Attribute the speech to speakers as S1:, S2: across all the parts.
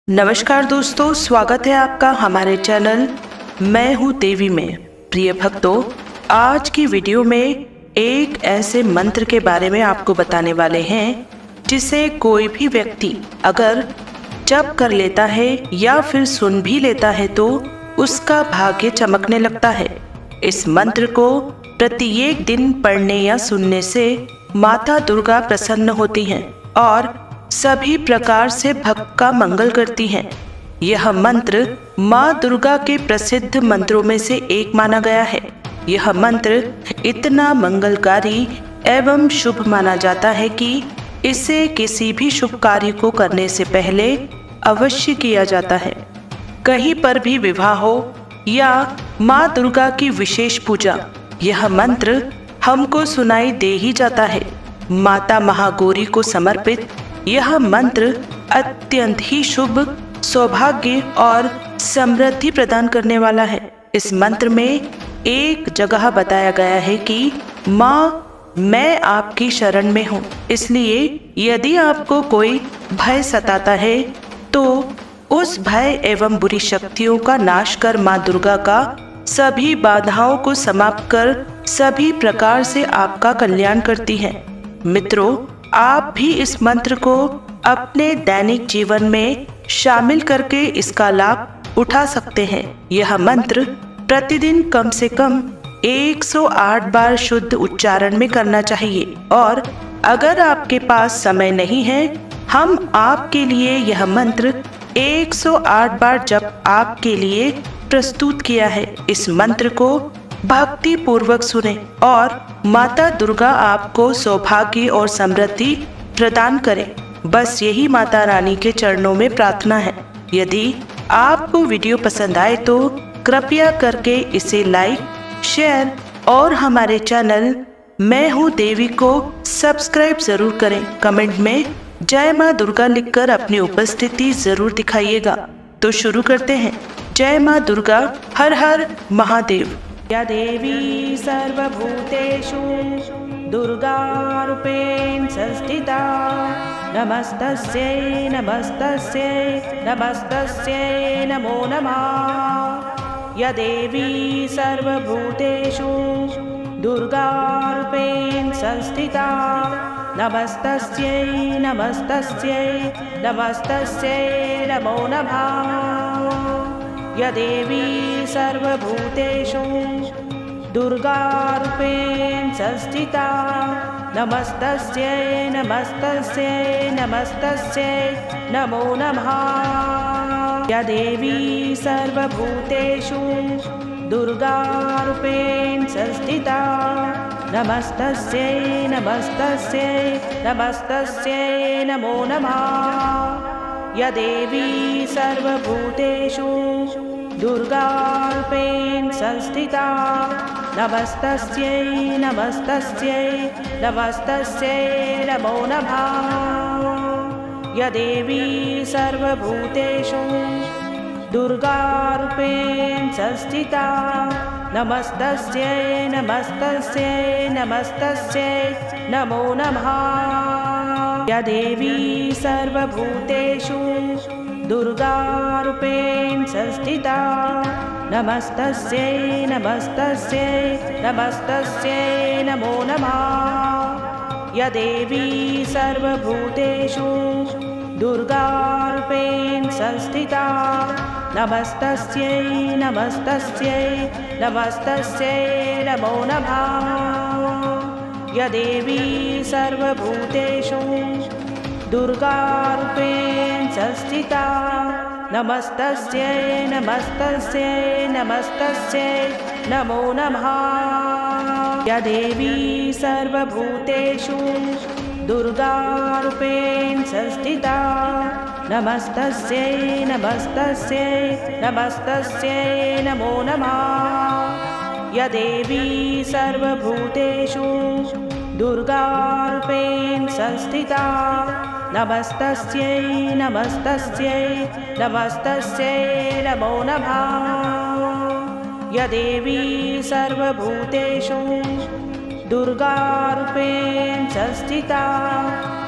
S1: नमस्कार दोस्तों, स्वागत है आपका हमारे चैनल मैं हूँ देवी में। प्रिय भक्तों, आज की वीडियो में एक ऐसे मंत्र के बारे में आपको बताने वाले हैं जिसे कोई भी व्यक्ति अगर जप कर लेता है या फिर सुन भी लेता है तो उसका भाग्य चमकने लगता है। इस मंत्र को प्रत्येक दिन पढ़ने या सुनने से माता दुर्गा प्रसन्न होती हैं और सभी प्रकार से भक्त का मंगल करती हैं। यह मंत्र माँ दुर्गा के प्रसिद्ध मंत्रों में से एक माना गया है। यह मंत्र इतना मंगलकारी एवं शुभ माना जाता है कि इसे किसी भी शुभ कार्य को करने से पहले अवश्य किया जाता है। कहीं पर भी विवाह हो या माँ दुर्गा की विशेष पूजा, यह मंत्र हमको सुनाई दे ही जाता है। माता महागौरी को समर्पित यह मंत्र अत्यंत ही शुभ, सौभाग्य और समृद्धि प्रदान करने वाला है। इस मंत्र में एक जगह बताया गया है कि माँ, मैं आपकी शरण में हूँ, इसलिए यदि आपको कोई भय सताता है तो उस भय एवं बुरी शक्तियों का नाश कर माँ दुर्गा का सभी बाधाओं को समाप्त कर सभी प्रकार से आपका कल्याण करती है। मित्रों, आप भी इस मंत्र को अपने दैनिक जीवन में शामिल करके इसका लाभ उठा सकते हैं। यह मंत्र प्रतिदिन कम से कम 108 बार शुद्ध उच्चारण में करना चाहिए और अगर आपके पास समय नहीं है, हम आपके लिए यह मंत्र 108 बार जप आपके लिए प्रस्तुत किया है। इस मंत्र को भक्ति पूर्वक सुने और माता दुर्गा आपको सौभाग्य और समृद्धि प्रदान करे। बस यही माता रानी के चरणों में प्रार्थना है। यदि आपको वीडियो पसंद आए तो कृपया करके इसे लाइक, शेयर और हमारे चैनल मैं हूँ देवी को सब्सक्राइब जरूर करें। कमेंट में जय माँ दुर्गा लिखकर अपनी उपस्थिति जरूर दिखाइएगा। तो शुरू करते हैं। जय माँ दुर्गा, हर हर महादेव। या देवी सर्वभूतेषु दुर्गारूपेण संस्थिता, नमस्तस्यै नमस्तस्यै नमस्तस्यै नमो नमः। या देवी सर्वभूतेषु दुर्गारूपेण संस्थिता, नमस्तस्यै नमस्तस्यै नमस्तस्यै नमो नमः। या देवी सर्वभूतेषु दुर्गारूपेण संस्थिता, नमस्तस्यै नमस्तस्यै नमस्तस्यै नमो नमः। या देवी सर्वभूतेषु दुर्गारूपेण संस्थिता, नमस्तस्यै नमस्तस्यै नमस्तस्यै नमो नमः। या देवी सर्वभूतेषु दुर्गारूपेण संस्थिता, नमस्तस्यै नमस्तस्यै नमस्तस्यै नमो नमः। या देवी सर्वभूतेषु दुर्गारूपेण संस्थिता, नमस्तस्यै नमस्तस्यै नमस्तस्यै नमो नमः। या देवी सर्वभूतेषु दुर्गारूपेण संस्थिता, नमस्तस्यै नमस्तस्यै नमस्तस्यै नमो नमः। या देवी सर्वभूतेषु दुर्गारूपेण संस्थिता, नमस्तस्यै नमस्तस्यै नमस्तस्यै नमो नमः। या देवी सर्वभूतेषु दुर्गारूपेण संस्थिता, नमस्तस्यै नमस्तस्यै नमस्तस्यै नमो नमः। या देवी सर्वभूतेषु दुर्गारूपेण संस्थिता, नमस्तस्यै नमस्तस्यै नमस्तस्यै नमो नमः। या देवी सर्वभूतेषु दुर्गारूपेण संस्थिता, नमस्तस्यै नमस्तस्यै नमस्तस्यै नमो नमः। या देवी सर्वभूतेषु दुर्गारूपेण संस्थिता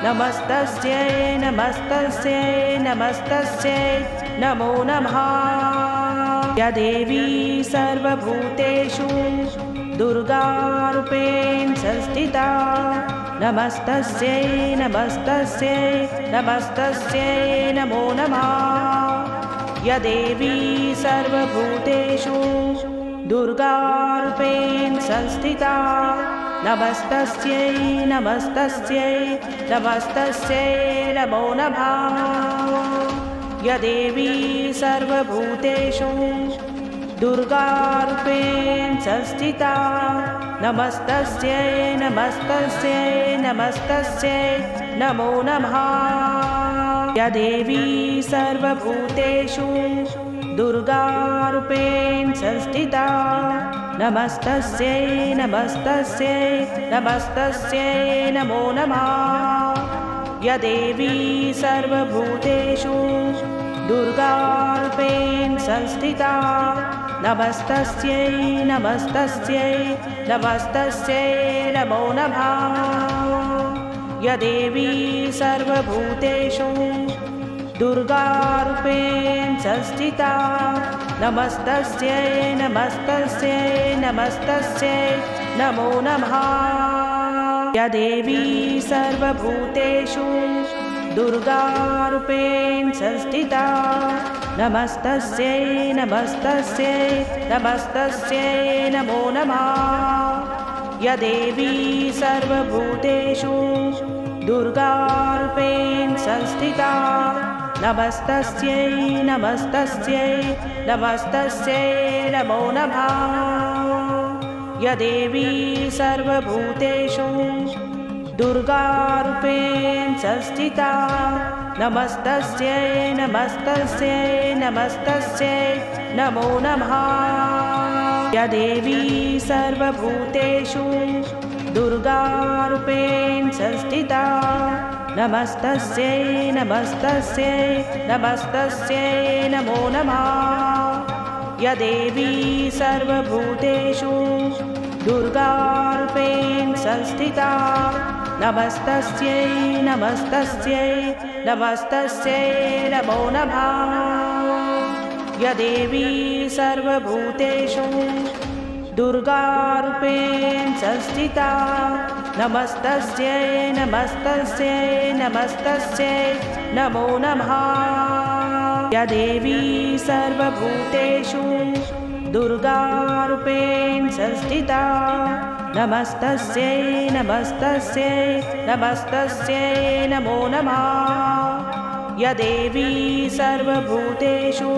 S1: नमस्तस्यै नमस्तस्यै नमस्तस्यै नमो नमः। या देवी सर्वभूतेषु दुर्गारूपेण संस्थिता नमस्तस्यै नमस्तस्यै नमस्तस्यै नमो नमः। या देवी सर्वभूतेषु दुर्गारूपेण संस्थिता नमस्तस्यै नमस्तस्यै नमस्तस्यै नमो नमः। या देवी सर्वभूतेषु दुर्गारूपेण संस्थिता नमस्तस्यै नमस्तस्यै नमस्तस्यै नमो नमः। या देवी सर्वभूतेषु दुर्गारूपेण संस्थिता नमस्तस्यै नमस्तस्यै नमस्तस्यै नमो नमः। या देवी सर्वभूतेषु दुर्गारूपेण संस्थिता नमस्तस्यै नमस्तस्यै नमस्तस्यै नमो नमः। या देवी सर्वभूतेषु दुर्गारूपेण संस्थिता नमस्तस्यै नमस्तस्यै नमस्तस्यै नमो नमः। या देवी सर्वभूतेषु दुर्गारूपेण संस्थिता नमस्तस्यै नमस्तस्यै नमस्तस्यै नमो नमः। या देवी सर्वभूतेषु दुर्गारूपेण संस्थिता नमस्तस्यै नमस्तस्यै नमस्तस्यै नमो नमः। या देवी सर्वभूतेषु दुर्गारूपेण संस्थिता नमस्तस्यै नमस्तस्यै नमस्तस्यै नमो नमः। या देवी सर्वभूतेषु दुर्गारूपेण संस्थिता नमस्तस्यै नमस्तस्यै नमस्तस्यै नमो नमः। या देवी सर्वभूतेषु दुर्गारूपेण संस्थिता नमस्तस्यै नमस्तस्यै नमस्तस्यै नमो नमः। या देवी सर्वभूतेषु दुर्गारूपेण संस्थिता नमस्तस्यै नमस्तस्यै नमस्तस्यै नमो नमः। या देवी सर्वभूतेषु दुर्गारूपेण संस्थिता नमस्तस्यै नमस्तस्यै नमस्तस्यै नमो नमः। या देवी सर्वभूतेषु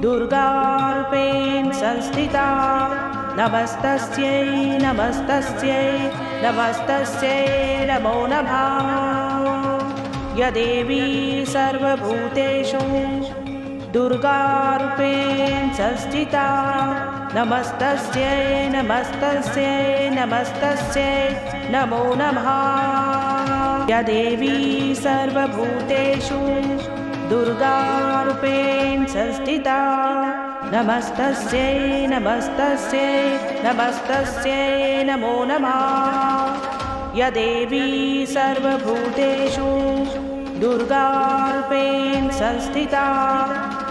S1: दुर्गारूपेण संस्थिता नमस्तस्यै नमस्तस्यै नमस्तस्यै नमो नमः। या देवी सर्वभूतेषु दुर्गारूपेण संस्थिता नमस्तस्यै नमस्तस्यै नमस्तस्यै नमो नमः। या देवी सर्वभूतेषु दुर्गारूपेण संस्थिता नमस्तस्यै नमस्तस्यै नमस्तस्यै नमो नमः। या देवी सर्वभूतेषु दुर्गारूपेण संस्थिता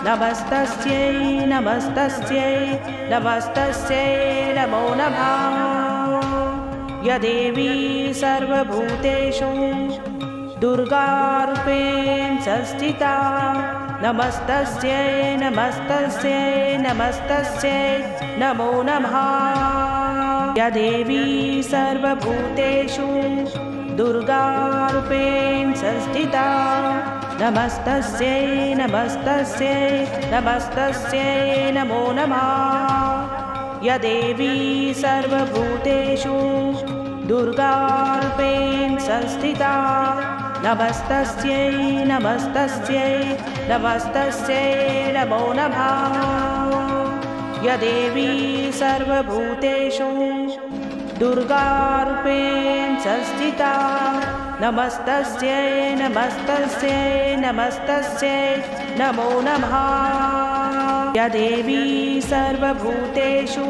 S1: नमस्तस्यै नमस्तस्यै नमस्तस्यै नमो नमः। या देवी सर्वभूतेषु दुर्गारूपेण संस्थिता नमस्तस्यै नमस्तस्यै नमस्तस्यै नमो नमः। या देवी सर्वभूतेषु दुर्गारूपेण संस्थिता नमस्तस्यै नमस्तस्यै नमस्तस्यै नमो नमः। या देवी सर्वभूतेषु दुर्गारूपेण संस्थिता नमस्तस्यै नमस्तस्यै नमस्तस्यै नमो नमः। या देवी सर्वभूतेषु दुर्गारूपेण संस्थिता नमस्तस्यै नमस्तस्यै नमस्तस्यै नमो नमः। या देवी सर्वभूतेषु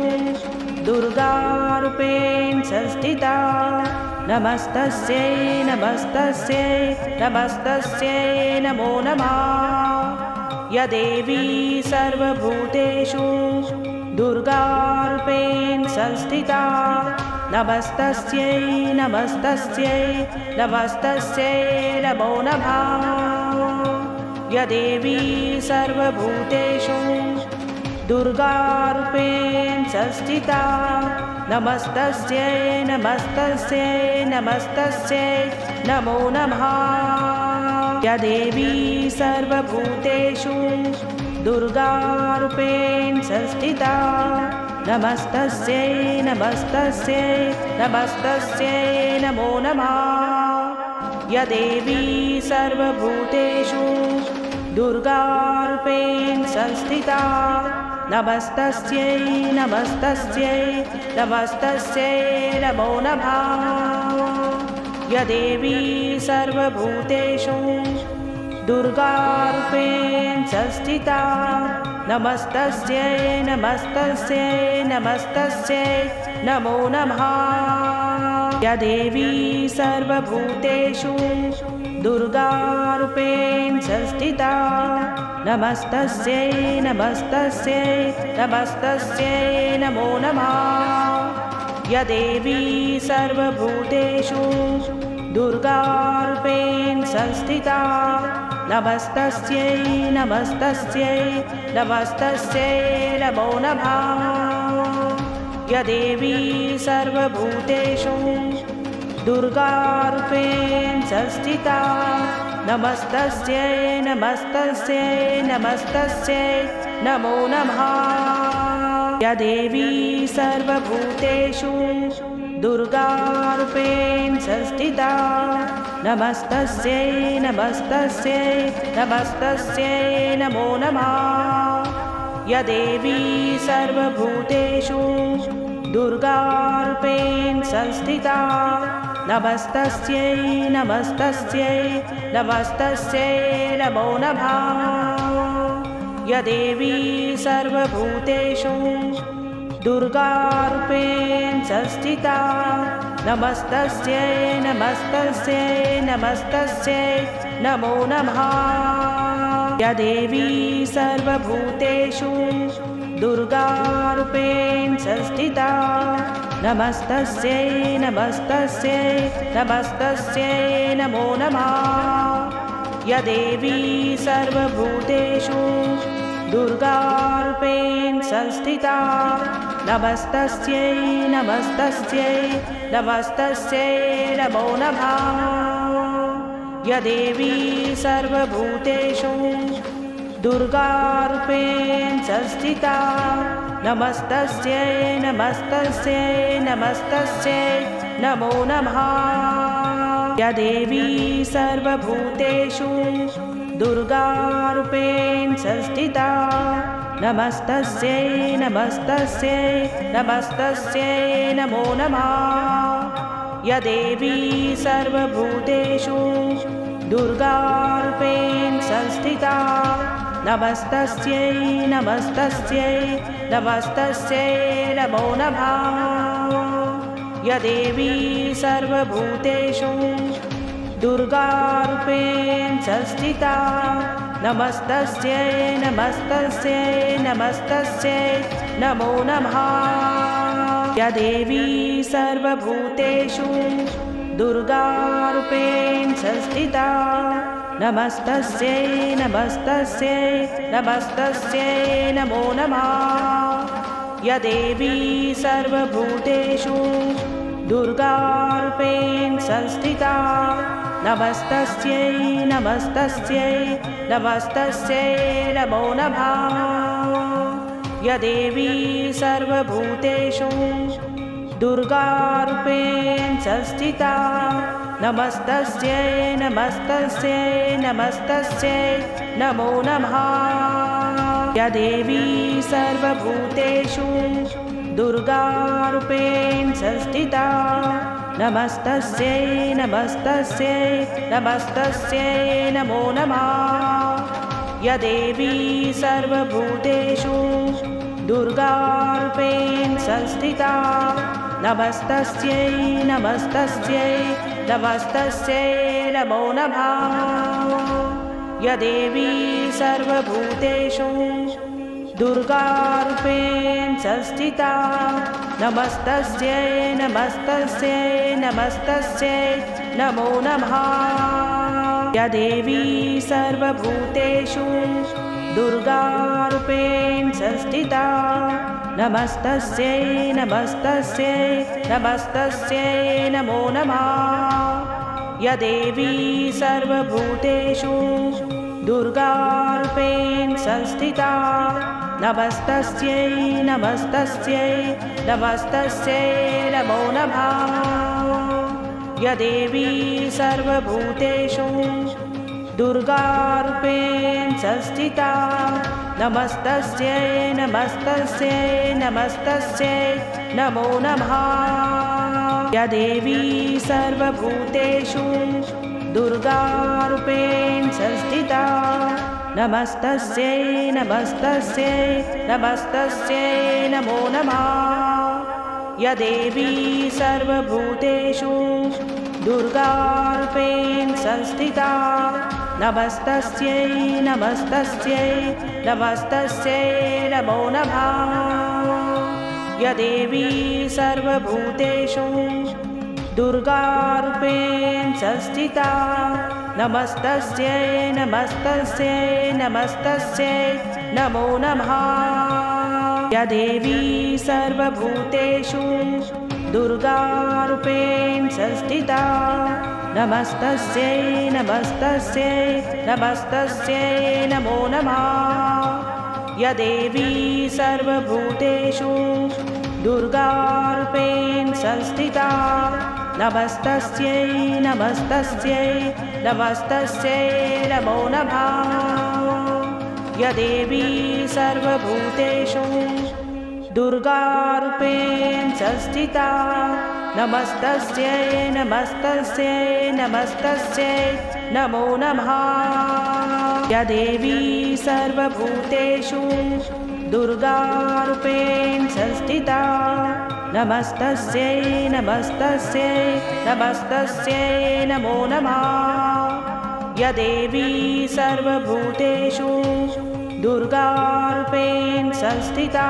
S1: दुर्गारूपेण संस्थिता नमस्तस्यै नमस्तस्यै नमस्तस्यै नमो नमः। या देवी सर्वभूतेषु दुर्गारूपेण संस्थिता नमस्तस्यै नमस्तस्यै नमस्तस्यै नमो नमः। या देवी सर्वभूतेषु दुर्गारूपेण संस्थिता नमस्तस्यै नमस्तस्यै नमस्तस्यै नमो नमः। या देवी सर्वभूतेषु दुर्गारूपेण संस्थिता नमस्तस्यै नमस्तस्यै नमस्तस्यै नमो नमः। या देवी सर्वभूतेषु दुर्गारूपेण संस्थिता नमस्तस्यै नमस्तस्यै नमस्तस्यै नमो नमः। या देवी सर्वभूतेषु दुर्गारूपेण संस्थिता नमस्तस्यै नमस्तस्यै नमस्तस्यै नमो नमः। या देवी सर्वभूतेषु दुर्गारूपेण संस्थिता नमस्तस्यै नमस्तस्यै नमस्तस्यै नमो नमः। या देवी सर्वभूतेषु दुर्गारूपेण संस्थिता नमस्तस्यै नमस्तस्यै नमस्तस्यै नमो नमः। या देवी सर्वभूतेषु दुर्गारूपेण संस्थिता नमस्तस्यै नमस्तस्यै नमस्तस्यै नमो नमः। या देवी सर्वभूतेषु दुर्गारूपेण संस्थिता नमस्तस्यै नमस्तस्यै नमस्तस्यै नमो नमः। या देवी सर्वभूतेषु दुर्गारूपेण संस्थिता नमस्तस्यै नमस्तस्यै नमस्तस्यै नमो नमः। या देवी सर्वभूतेषु दुर्गारूपेण संस्थिता नमस्तस्यै नमस्तस्यै नमस्तस्यै नमो नमः। या देवी सर्वभूतेषु दुर्गारूपेण संस्थिता नमस्तस्यै नमस्तस्यै नमस्तस्यै नमो नमः। या देवी सर्वभूतेषु दुर्गारूपेण संस्थिता नमस्तस्यै नमस्तस्यै नमस्तस्यै नमो नमः। या देवी सर्वभूतेषु दुर्गारूपेण संस्थिता नमस्तस्यै नमस्तस्यै नमस्तस्यै नमो नमः। या देवी सर्वभूतेषु दुर्गारूपेण संस्थिता नमस्तस्यै नमस्तस्यै नमस्तस्यै नमो नमः। या देवी सर्वभूतेषु दुर्गारूपेण संस्थिता नमस्तस्यै नमस्तस्यै नमस्तस्यै नमो नमः। या देवी सर्वभूतेषु दुर्गारूपेण संस्थिता नमस्तस्यै नमस्तस्यै नमस्तस्यै नमो नमः। या देवी सर्वभूतेषु दुर्गारूपेण संस्थिता नमस्तस्यै नमस्तस्यै नमस्तस्यै नमो नमः। या देवी सर्वभूतेषु दुर्गारूपेण संस्थिता नमस्तस्यै नमस्तस्यै नमस्तस्यै नमो नमः। या देवी सर्वभूतेषु दुर्गारूपेण संस्थिता नमस्तस्यै नमस्तस्यै नमस्तस्यै नमो नमः। या देवी सर्वभूतेषु दुर्गारूपेण संस्थिता नमस्तस्यै नमस्तस्यै नमस्तस्यै नमो नमः। या देवी सर्वभूतेषु दुर्गारूपेण संस्थिता नमस्तस्यै नमस्तस्यै नमस्तस्यै नमो नमः। या देवी सर्वभूतेषु दुर्गारूपेण संस्थिता नमस्तस्यै नमस्तस्यै नमस्तस्यै नमो नमः। या देवी सर्वभूतेषु दुर्गारूपेण संस्थिता नमस्तस्यै नमस्तस्यै नमस्तस्यै नमो नमः। या देवी सर्वभूतेषु दुर्गारूपेण संस्थिता नमस्तस्यै नमस्तस्यै नमस्तस्यै नमो नमः। या देवी सर्वभूतेषु दुर्गारूपेण संस्थिता नमस्तस्यै नमस्तस्यै नमस्तस्यै नमो नमः। या देवी सर्वभूतेषु दुर्गारूपेण संस्थिता नमस्तस्यै नमस्तस्यै नमस्तस्यै नमो नमः। या देवी सर्वभूतेषु दुर्गारूपेण संस्थिता नमस्तस्यै नमस्तस्यै नमस्तस्यै नमो नमः। या देवी सर्वभूतेषु दुर्गारूपेण संस्थिता नमस्तस्यै नमस्तस्यै नमस्तस्यै नमो नमः। या देवी सर्वभूतेषु दुर्गारूपेण संस्थिता नमस्तस्यै नमस्तस्यै नमस्तस्यै नमो नमः। या देवी सर्वभूतेषु दुर्गारूपेण संस्थिता नमस्तस्यै नमस्तस्यै नमस्तस्यै नमो नमः। या देवी सर्वभूतेषु दुर्गारूपेण संस्थिता नमस्तस्यै नमस्तस्यै नमस्तस्यै नमो नमः। या देवी सर्वभूतेषु दुर्गारूपेण संस्थिता नमस्तस्यै नमस्तस्यै नमस्तस्यै नमो नमः। या देवी सर्वभूतेषु दुर्गारूपेण संस्थिता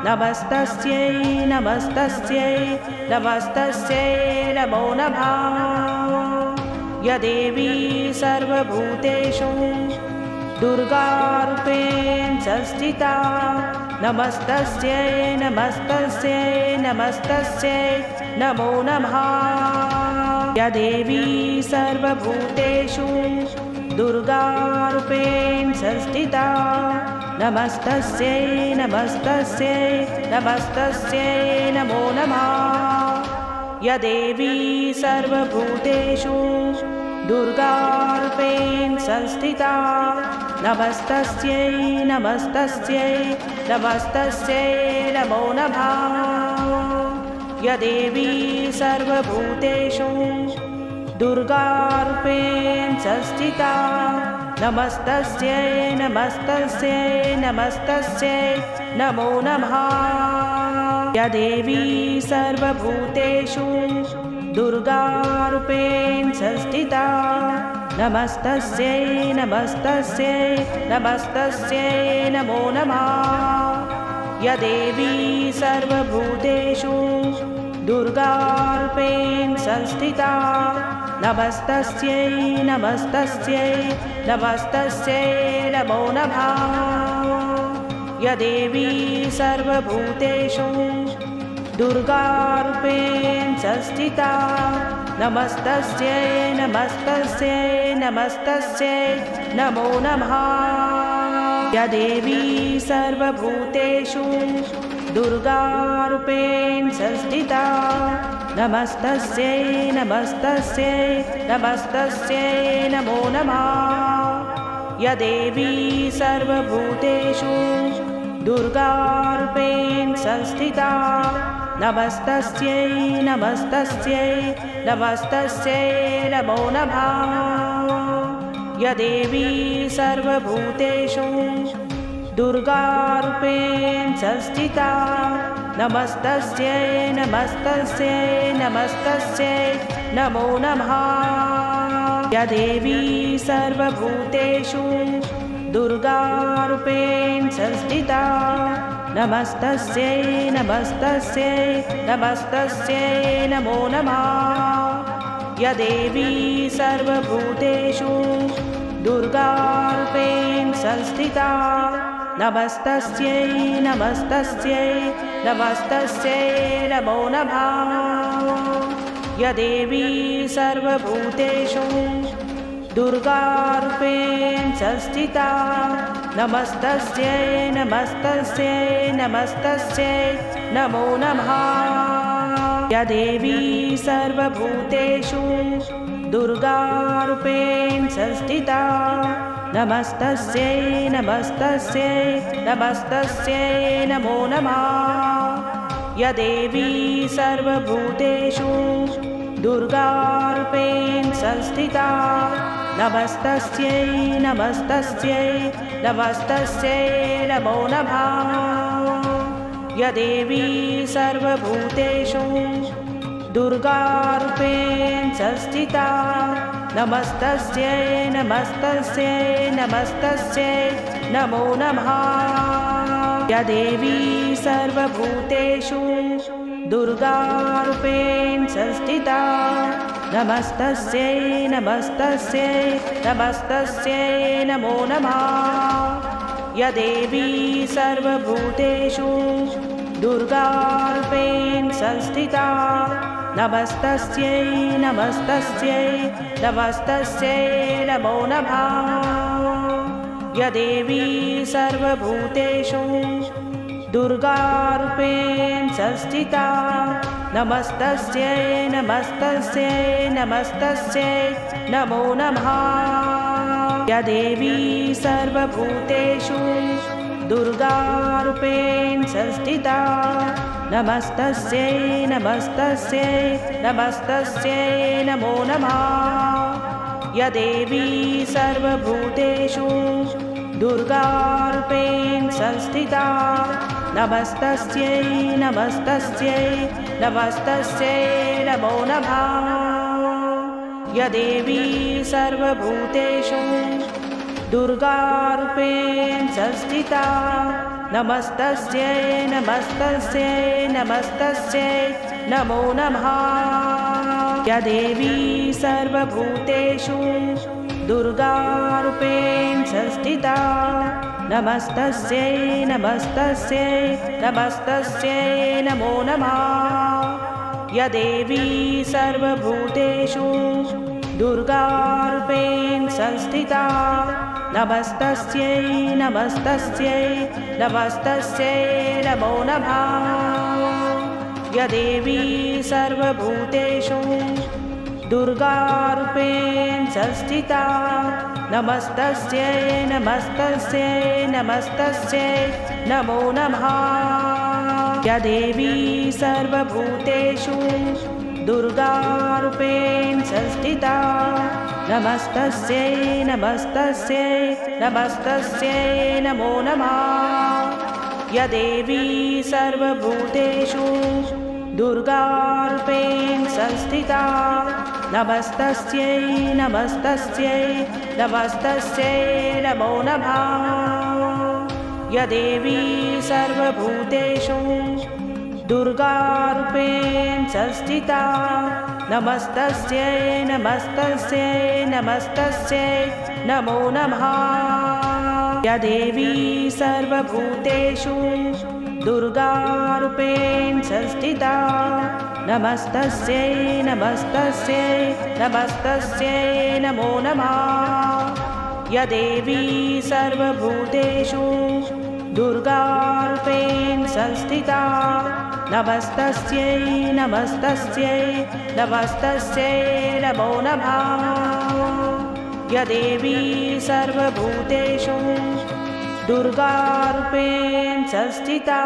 S1: नमस्तस्यै नमस्तस्यै नमस्तस्यै नमो नमः। या देवी सर्वभूतेषु दुर्गारूपेण संस्थिता नमस्तस्यै नमस्तस्यै नमस्तस्यै नमो नमः। या देवी सर्वभूतेषु दुर्गारूपेण संस्थिता नमस्तस्यै नमस्तस्यै नमस्तस्यै नमो नमः। या देवी सर्वभूतेषु दुर्गारूपेण संस्थिता नमस्तस्यै नमस्तस्यै नमस्तस्यै नमो नमः। या देवी सर्वभूतेषु दुर्गारूपेण संस्थिता नमस्तस्यै नमस्तस्यै नमस्तस्यै नमो नमः। या देवी सर्वभूतेषु दुर्गारूपेण संस्थिता नमस्तस्यै नमस्तस्यै नमस्तस्यै नमो नमः। या देवी सर्वभूतेषु दुर्गारूपेण संस्थिता नमस्तस्यै नमस्तस्यै नमस्तस्यै नमो नमः। या देवी सर्वभूतेषु दुर्गारूपेण संस्थिता नमस्तस्यै नमस्तस्यै नमस्तस्यै नमो नमः। या देवी सर्वभूतेषु दुर्गारूपेण संस्थिता नमस्तस्यै नमस्तस्यै नमस्तस्यै नमो नमः। या देवी सर्वभूतेषु दुर्गारूपेण संस्थिता नमस्तस्यै नमस्तस्यै नमस्तस्यै नमो नमः। या देवी सर्वभूतेषु दुर्गारूपेण संस्थिता नमस्तस्यै नमस्तस्यै नमस्तस्यै नमो नमः। या देवी सर्वभूतेषु दुर्गारूपेण संस्थिता नमस्तस्यै नमस्तस्यै नमस्तस्यै नमो नमः। या देवी सर्वभूतेषु दुर्गारूपेण संस्थिता नमस्तस्यै नमस्तस्यै नमस्तस्यै नमो नमः। या देवी सर्वभूतेषु दुर्गारूपेण संस्थिता नमस्तस्यै नमस्तस्यै नमस्तस्यै नमो नमः। या देवी सर्वभूतेषु दुर्गारूपेण संस्थिता नमस्तस्यै नमस्तस्यै नमस्तस्यै नमो नमः। या देवी सर्वभूतेषु दुर्गारूपेण संस्थिता नमस्तस्यै नमस्तस्यै नमस्तस्यै नमो नमः। या देवी सर्वभूतेषु दुर्गारूपेण संस्थिता नमस्तस्यै नमस्तस्यै नमस्तस्यै नमो नमः। या देवी सर्वभूतेषु दुर्गारूपेण संस्थिता नमस्तस्यै नमस्तस्यै नमस्तस्यै नमो नमः। या देवी सर्वभूतेषु दुर्गारूपेण संस्थिता नमस्तस्यै नमस्तस्यै नमस्तस्यै नमो नमः। या देवी सर्वभूतेषु दुर्गारूपेण संस्थिता नमस्तस्यै नमस्तस्यै नमस्तस्यै नमो नमः। या देवी सर्वभूतेषु दुर्गारूपेण संस्थिता नमस्तस्यै नमस्तस्यै नमस्तस्यै नमो नमः। या देवी सर्वभूतेषु दुर्गारूपेण संस्थिता नमस्तस्यै नमस्तस्यै नमस्तस्यै नमो नमः। या देवी सर्वभूतेषु दुर्गारूपेण संस्थिता नमस्तस्यै नमस्तस्यै नमस्तस्यै नमो नमः। या देवी सर्वभूतेषु दुर्गारूपेण संस्थिता नमस्तस्यै नमस्तस्यै नमस्तस्यै नमो नमः। या देवी सर्वभूतेषु दुर्गारूपेण संस्थिता नमस्तस्यै नमस्तस्यै नमस्तस्यै नमो नमः। या देवी सर्वभूतेषु दुर्गारूपेण संस्थिता नमस्तस्यै नमस्तस्यै नमस्तस्यै नमो नमः। या देवी सर्वभूतेषु दुर्गारूपेण संस्थिता नमस्तस्यै नमस्तस्यै नमस्तस्यै नमो नमः। या देवी सर्वभूतेषु दुर्गारूपेण संस्थिता नमस्तस्यै नमस्तस्यै नमस्तस्यै नमो नमः। या देवी सर्वभूतेषु दुर्गारूपेण संस्थिता नमस्तस्यै नमस्तस्यै नमस्तस्यै नमो नमः। या देवी सर्वभूतेषु दुर्गारूपेण संस्थिता नमस्तस्यै नमस्तस्यै नमस्तस्यै नमो नमः। या देवी सर्वभूतेषु दुर्गारूपेण संस्थिता नमस्तस्यै नमस्तस्यै नमस्तस्यै नमो नमः। या देवी सर्वभूतेषु दुर्गारूपेण संस्थिता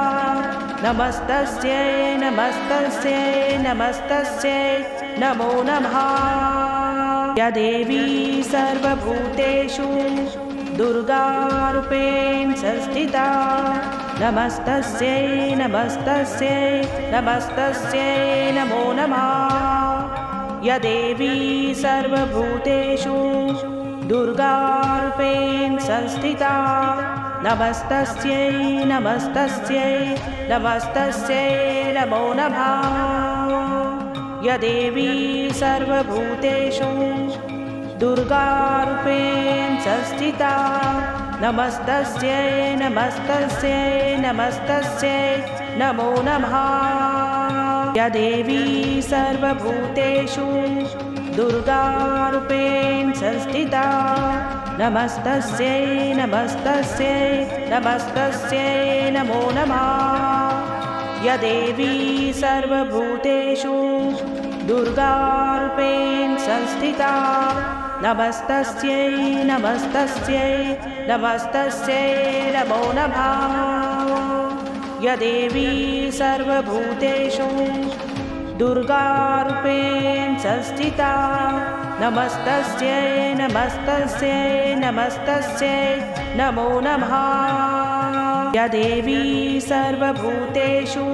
S1: नमस्तस्यै नमस्तस्यै नमस्तस्यै नमो नमः। या देवी सर्वभूतेषु दुर्गारूपेण संस्थिता नमस्तस्यै नमस्तस्यै नमस्तस्यै नमो नमः। या देवी सर्वभूतेषु दुर्गारूपेण संस्थिता नमस्तस्यै नमस्तस्यै नमस्तस्यै नमो नमः। या देवी सर्वभूतेषु दुर्गारूपेण संस्थिता नमस्तस्यै नमस्तस्यै नमस्तस्यै नमो नमः। या देवी सर्वभूतेषु दुर्गारूपेण संस्थिता नमस्तस्यै नमस्तस्यै नमस्तस्यै नमो नमः। या देवी सर्वभूतेषु दुर्गारूपेण संस्थिता नमस्तस्यै नमस्तस्यै नमस्तस्यै नमो नमः। या देवी सर्वभूतेषु दुर्गारूपेण संस्थिता नमस्तस्यै नमस्तस्यै नमस्तस्यै नमो नमः। या देवी सर्वभूतेषु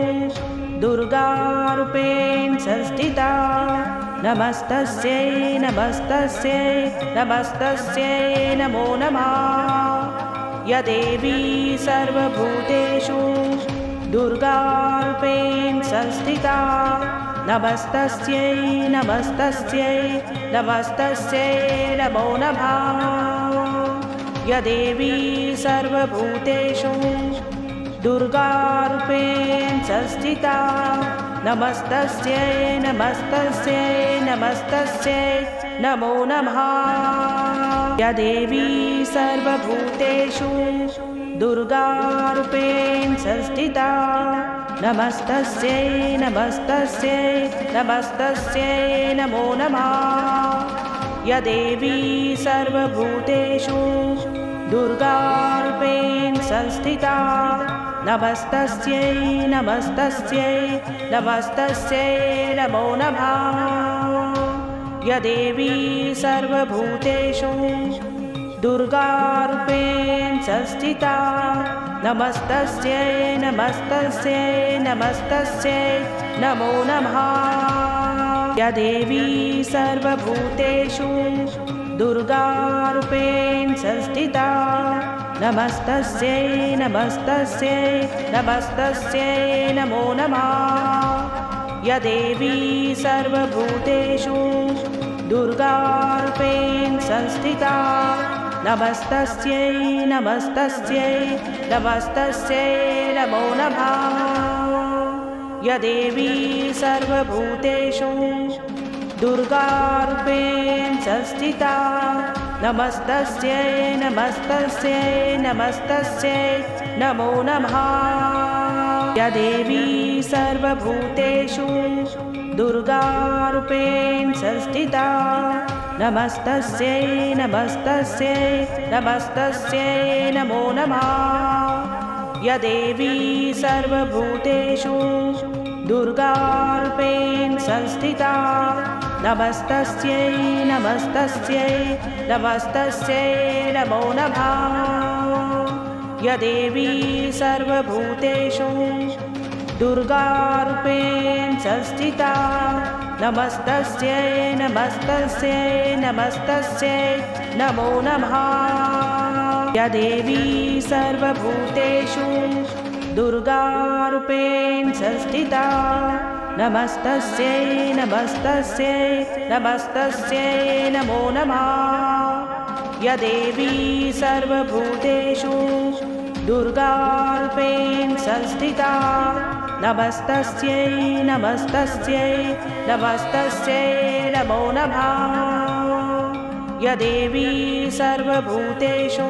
S1: दुर्गारूपेण संस्थिता नमस्तस्यै नमस्तस्यै नमस्तस्यै नमो नमः। या देवी सर्वभूतेषु दुर्गारूपेण संस्थिता नमस्तस्यै नमस्तस्यै नमस्तस्यै नमो नमः। या देवी सर्वभूतेषु दुर्गारूपेण संस्थिता नमस्तस्यै नमस्तस्यै नमस्तस्यै नमो नमः। या देवी सर्वभूतेषु दुर्गारूपेण संस्थिता नमस्तस्यै नमस्तस्यै नमस्तस्यै नमो नमः। या देवी सर्वभूतेषु दुर्गारूपेण संस्थिता नमस्तस्यै नमस्तस्यै नमस्तस्यै नमो नमः। या देवी सर्वभूतेषु दुर्गारूपेण संस्थिता नमस्तस्यै नमस्तस्यै नमस्तस्यै नमो नमः। या देवी सर्वभूतेषु दुर्गारूपेण संस्थिता नमस्तस्यै नमस्तस्यै नमस्तस्यै नमो नमः। या देवी सर्वभूतेषु दुर्गारूपेण संस्थिता नमस्तस्यै नमस्तस्यै नमस्तस्यै नमो नमः। या देवी सर्वभूतेषु दुर्गारूपेण संस्थिता नमस्तस्यै नमस्तस्यै नमस्तस्यै नमो नमः। या देवी सर्वभूतेषु दुर्गारूपेण संस्थिता नमस्तस्यै नमस्तस्यै नमस्तस्यै नमो नमः। या देवी सर्वभूतेषु दुर्गारूपेण संस्थिता नमस्तस्यै नमस्तस्यै नमस्तस्यै नमो नमः। या देवी सर्वभूतेषु दुर्गारूपेण संस्थिता नमस्तस्यै नमस्तस्यै नमस्तस्यै नमो नमः। या देवी सर्वभूतेषु दुर्गारूपेण संस्थिता नमस्तस्यै नमस्तस्यै नमस्तस्यै नमो नमः। या देवी सर्वभूतेषु दुर्गारूपेण संस्थिता नमस्तस्यै नमस्तस्यै नमस्तस्यै नमो नमः। या देवी सर्वभूतेषु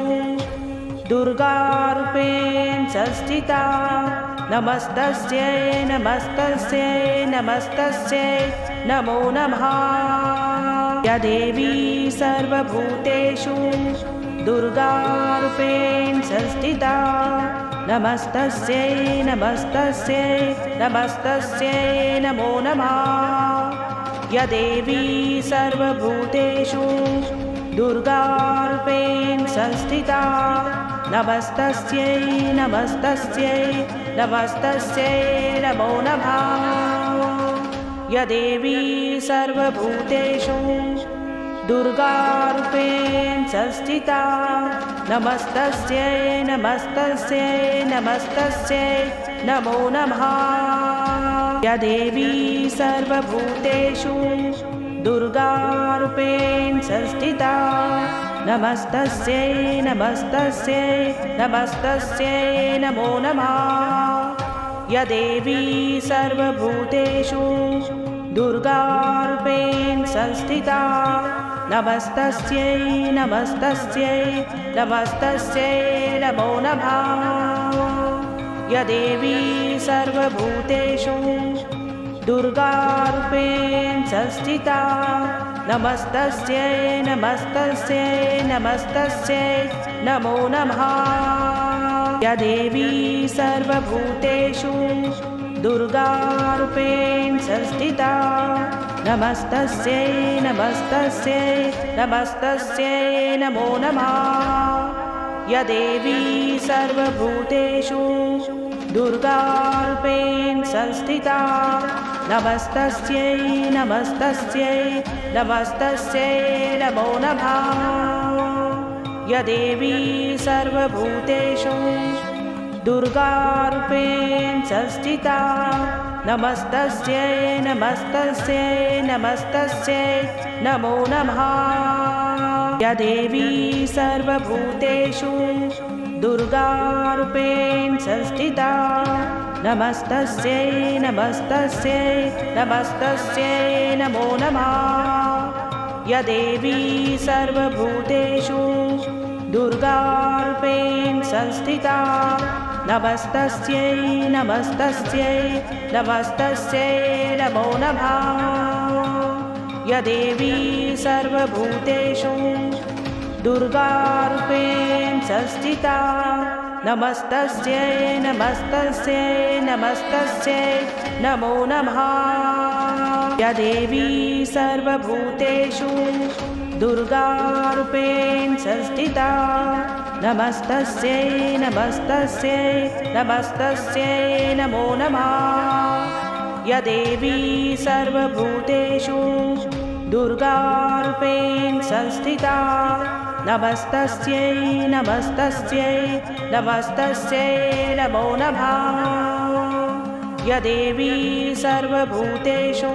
S1: दुर्गारूपेण संस्थिता नमस्तस्यै नमस्तस्यै नमस्तस्यै नमो नमः। या देवी सर्वभूतेषु दुर्गारूपेण संस्थिता नमस्तस्यै नमस्तस्यै नमस्तस्यै नमो नमः। या देवी सर्वभूतेषु दुर्गारूपेण संस्थिता नमस्तस्यै नमस्तस्यै नमस्तस्यै नमो नमः। या देवी सर्वभूतेषु दुर्गारूपेण संस्थिता नमस्तस्यै नमस्तस्यै नमस्तस्यै नमो नमः। या देवी सर्वभूतेषु दुर्गारूपेण संस्थिता नमस्तस्यै नमस्तस्यै नमस्तस्यै नमो नमः। या देवी सर्वभूतेषु दुर्गारूपेण संस्थिता नमस्तस्यै नमस्तस्यै नमस्तस्यै नमो नमः। या देवी सर्वभूतेषु दुर्गारूपेण संस्थिता नमस्तस्यै नमस्तस्यै नमस्तस्यै नमो नमः। या देवी सर्वभूतेषु दुर्गारूपेण संस्थिता नमस्तस्यै नमस्तस्यै नमस्तस्यै नमो नमः। या देवी सर्वभूतेषु दुर्गारूपेण संस्थिता नमस्तस्यै नमस्तस्यै नमस्तस्यै नमो नमः। या देवी सर्वभूतेषु दुर्गारूपेण संस्थिता नमस्तस्यै नमस्तस्यै नमस्तस्यै नमो नमः। या देवी सर्वभूतेषु दुर्गारूपेण संस्थिता नमस्तस्यै नमस्तस्यै नमस्तस्यै नमो नमः। या देवी सर्वभूतेषु दुर्गारूपेण संस्थिता नमस्तस्यै नमस्तस्यै नमस्तस्यै नमो नमः। या देवी सर्वभूतेषु दुर्गारूपेण संस्थिता नमस्तस्यै नमस्तस्यै नमस्तस्यै नमो नमः। या देवी सर्वभूतेषु दुर्गारूपेण संस्थिता नमस्तस्यै नमस्तस्यै नमस्तस्यै नमो नमः। या देवी सर्वभूतेषु दुर्गारूपेण संस्थिता नमस्तस्यै नमस्तस्यै नमस्तस्यै नमो नमः। या देवी सर्वभूतेषु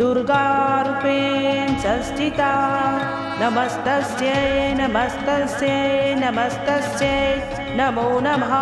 S1: दुर्गारूपेण संस्थिता नमस्तस्यै नमस्तस्यै नमस्तस्यै नमो नमः।